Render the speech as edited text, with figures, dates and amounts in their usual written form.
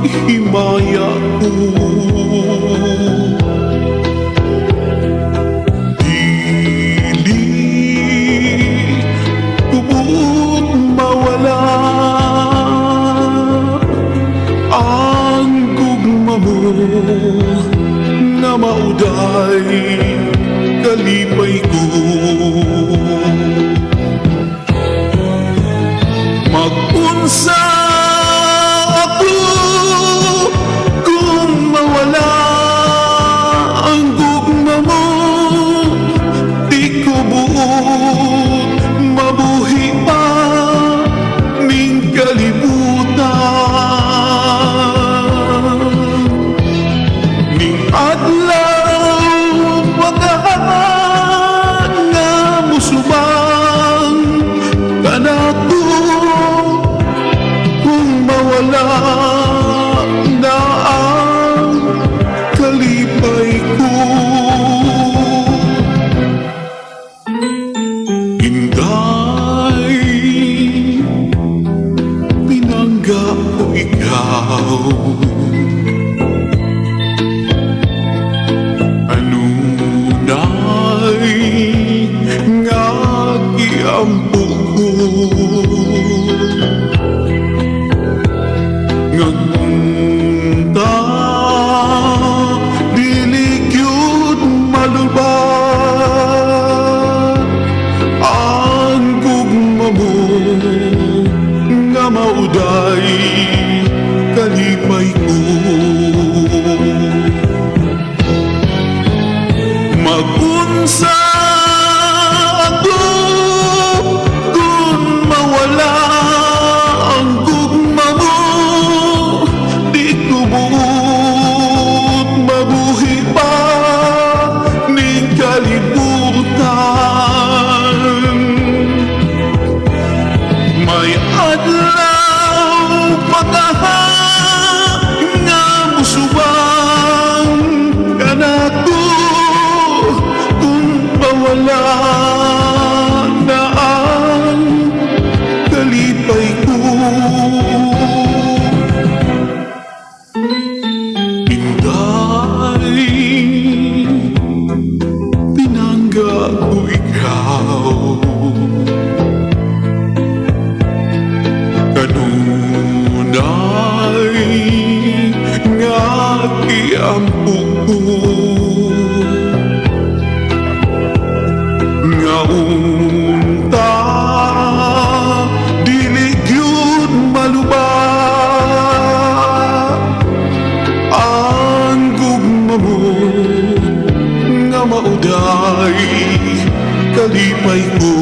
himaya ko. Dili kubot mawala ang gugma mo na mauday kalipay ko. Mag-unsa ako kung mawala ang gugma mo, di ko buot mabuhi pa ning kalibutan. Ning adlaw pagkahan nga musubang kanako wala na ang kalipay ko. Inday, pinangga ko ikaw. Anunay nga giampo ko. Ngagpunta dili gyud malubad ang gugma mo nga mauday kalipay ko. Mag-unsa ako kung mawala ang gugma mo, buot mabuhi pa ning kalibutan. May adlaw pagkahan nga musubang kanako kung mawala na ang kalipay ko. Pinangga ko ikaw. Kanunay nga giampo ko. Nga unta dili gyud malubad ang gugma mo nga mauday kalipay ko.